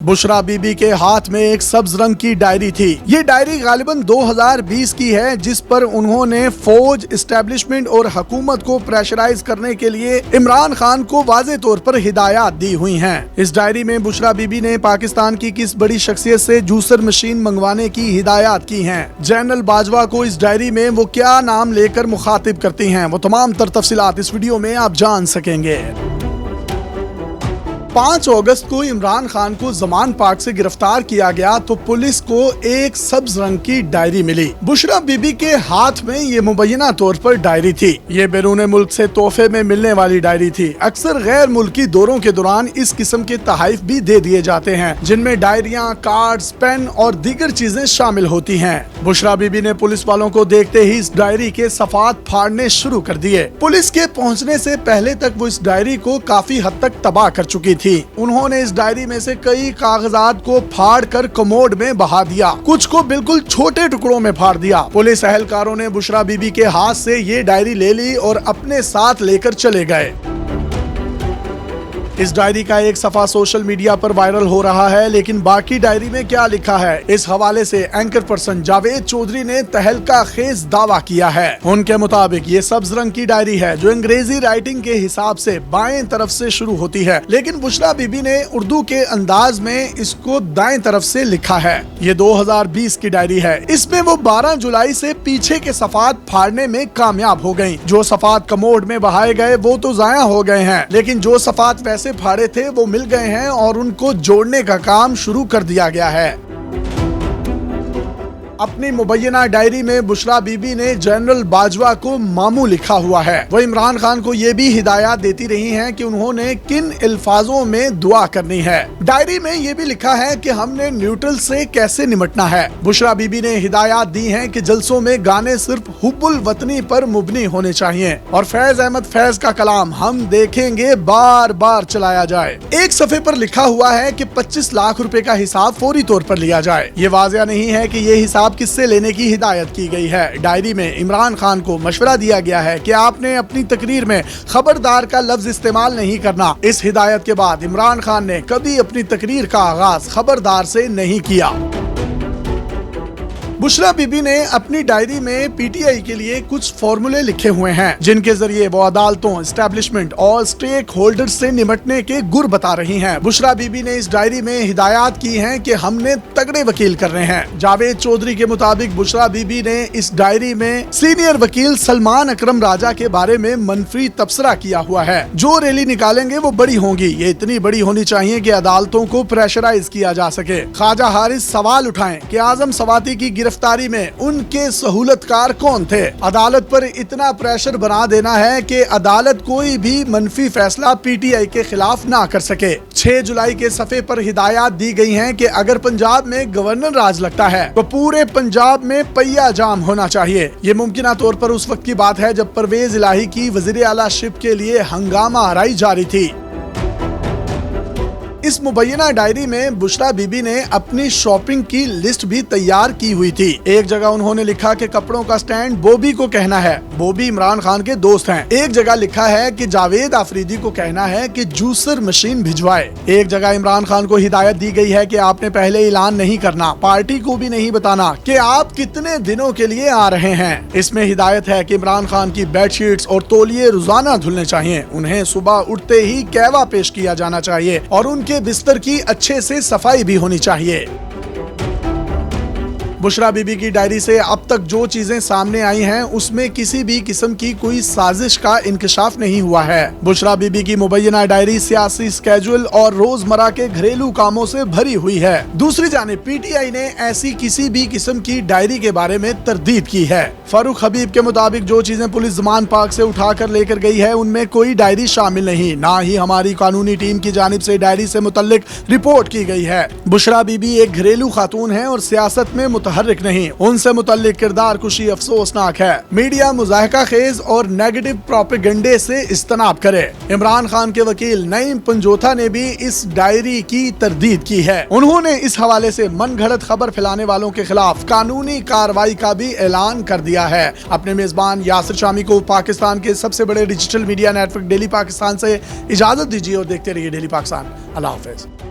बुशरा बीबी के हाथ में एक सब्ज रंग की डायरी थी। ये डायरी गालिबन 2020 की है, जिस पर उन्होंने फौज, एस्टेब्लिशमेंट और हुकूमत को प्रेशराइज करने के लिए इमरान खान को वाज़े तौर पर हिदायत दी हुई हैं। इस डायरी में बुशरा बीबी ने पाकिस्तान की किस बड़ी शख्सियत से जूसर मशीन मंगवाने की हिदायत की है। जनरल बाजवा को इस डायरी में वो क्या नाम लेकर मुखातिब करती हैं, वो तमाम तर तफसीलात इस वीडियो में आप जान सकेंगे। 5 अगस्त को इमरान खान को जमान पार्क से गिरफ्तार किया गया तो पुलिस को एक सब्ज रंग की डायरी मिली। बुशरा बीबी के हाथ में ये मुबैना तौर पर डायरी थी। ये बैरून मुल्क से तोहफे में मिलने वाली डायरी थी। अक्सर गैर मुल्की दौरों के दौरान इस किस्म के तहाइफ भी दे दिए जाते हैं, जिनमें डायरियां, कार्ड्स, पेन और दीगर चीजें शामिल होती हैं। बुशरा बीबी ने पुलिस वालों को देखते ही इस डायरी के सफात फाड़ने शुरू कर दिए। पुलिस के पहुँचने से पहले तक वो इस डायरी को काफी हद तक तबाह कर चुकी थी। उन्होंने इस डायरी में से कई कागजात को फाड़ कर कमोड में बहा दिया, कुछ को बिल्कुल छोटे टुकड़ों में फाड़ दिया। पुलिस एहलकारों ने बुशरा बीबी के हाथ से ये डायरी ले ली और अपने साथ लेकर चले गए। इस डायरी का एक सफा सोशल मीडिया पर वायरल हो रहा है, लेकिन बाकी डायरी में क्या लिखा है, इस हवाले से एंकर पर्सन जावेद चौधरी ने तहलका खेज दावा किया है। उनके मुताबिक ये सब्ज रंग की डायरी है, जो अंग्रेजी राइटिंग के हिसाब से बाएं तरफ से शुरू होती है, लेकिन बुशरा बीबी ने उर्दू के अंदाज में इसको दाएं तरफ से लिखा है। ये 2020 की डायरी है। इसमें वो 12 जुलाई से पीछे के सफात फाड़ने में कामयाब हो गयी। जो सफात कमोड में बहाए गए वो तो जाया हो गए हैं, लेकिन जो सफात वैसे फाड़े थे वो मिल गए हैं और उनको जोड़ने का काम शुरू कर दिया गया है। अपनी मुबैना डायरी में बुशरा बीबी ने जनरल बाजवा को मामू लिखा हुआ है। वो इमरान खान को ये भी हिदायत देती रही हैं कि उन्होंने किन अल्फाजों में दुआ करनी है। डायरी में ये भी लिखा है कि हमने न्यूट्रल से कैसे निमटना है। बुशरा बीबी ने हिदायत दी है कि जलसों में गाने सिर्फ हुब्बुल वतनी पर मुबनी होने चाहिए और फैज अहमद फैज का कलाम हम देखेंगे बार बार चलाया जाए। एक सफे पर लिखा हुआ है कि 25 लाख रुपए का हिसाब फौरी तौर पर लिया जाए। ये वाज़िया नहीं है कि ये हिसाब किससे लेने की हिदायत की गई है। डायरी में इमरान खान को मशवरा दिया गया है कि आपने अपनी तकरीर में खबरदार का लफ्ज इस्तेमाल नहीं करना। इस हिदायत के बाद इमरान खान ने कभी अपनी तकरीर का आगाज खबरदार से नहीं किया। बुशरा बीबी ने अपनी डायरी में पीटीआई के लिए कुछ फॉर्मूले लिखे हुए हैं, जिनके जरिए वो अदालतों, एस्टेब्लिशमेंट और स्टेक होल्डर से निमटने के गुर बता रही हैं। बुशरा बीबी ने इस डायरी में हिदायत की हैं कि हमने तगड़े वकील करने हैं। जावेद चौधरी के मुताबिक बुशरा बीबी ने इस डायरी में सीनियर वकील सलमान अकरम राजा के बारे में मनफी तबसरा किया हुआ है। जो रैली निकालेंगे वो बड़ी होंगी। ये इतनी बड़ी होनी चाहिए कि अदालतों को प्रेशराइज किया जा सके। ख्वाजा हारिस सवाल उठाएं कि आजम सवाती की गिरफ्तारी में उनके सहूलतकार कौन थे। अदालत पर इतना प्रेशर बना देना है कि अदालत कोई भी मनफी फैसला पीटीआई के खिलाफ ना कर सके। 6 जुलाई के सफे पर हिदायत दी गई हैं कि अगर पंजाब में गवर्नर राज लगता है तो पूरे पंजाब में पहिया जाम होना चाहिए। ये मुमकिन तौर पर उस वक्त की बात है जब परवेज इलाही की वजीर आला शिप के लिए हंगामा आराई जारी थी। इस मुबैना डायरी में बुशरा बीबी ने अपनी शॉपिंग की लिस्ट भी तैयार की हुई थी। एक जगह उन्होंने लिखा कि कपड़ों का स्टैंड बॉबी को कहना है, बॉबी इमरान खान के दोस्त हैं। एक जगह लिखा है कि जावेद आफरीदी को कहना है कि जूसर मशीन भिजवाए। एक जगह इमरान खान को हिदायत दी गई है कि आपने पहले ऐलान नहीं करना, पार्टी को भी नहीं बताना कि आप कितने दिनों के लिए आ रहे हैं। इसमें हिदायत है कि इमरान खान की बेडशीट्स और तौलिए रोजाना धुलने चाहिए। उन्हें सुबह उठते ही कहवा पेश किया जाना चाहिए और उनके बिस्तर की अच्छे से सफाई भी होनी चाहिए। बुशरा बीबी की डायरी से अब तक जो चीजें सामने आई हैं, उसमें किसी भी किस्म की कोई साजिश का इंकशाफ नहीं हुआ है। बुशरा बीबी की मुबैना डायरी सियासी स्केजुअल और रोजमर्रा के घरेलू कामों से भरी हुई है। दूसरी जानिब पीटीआई ने ऐसी किसी भी किस्म की डायरी के बारे में तरदीद की है। फारूक हबीब के मुताबिक जो चीजें पुलिस जमान पार्क से उठाकर लेकर गई है, उनमें कोई डायरी शामिल नहीं, ना ही हमारी कानूनी टीम की जानिब से डायरी से मुतल्लिक रिपोर्ट की गई है। बुशरा बीबी एक घरेलू खातून है और सियासत में मुतहर्रिक नहीं। उनसे मुतल्लिक किरदार कुशी अफसोसनाक है। मीडिया मुजाहिका खेज और नेगेटिव प्रोपेगेंडे से इज्तनाब करे। इमरान खान के वकील नईम पंजोथा ने भी इस डायरी की तरदीद की है। उन्होंने इस हवाले से मनगढ़ंत खबर फैलाने वालों के खिलाफ कानूनी कार्रवाई का भी ऐलान कर दिया है। अपने मेजबान यासिर शामी को पाकिस्तान के सबसे बड़े digital media network daily Pakistan से इजाजत दीजिए और देखते रहिए डेली पाकिस्तान। अल्लाह हाफिज।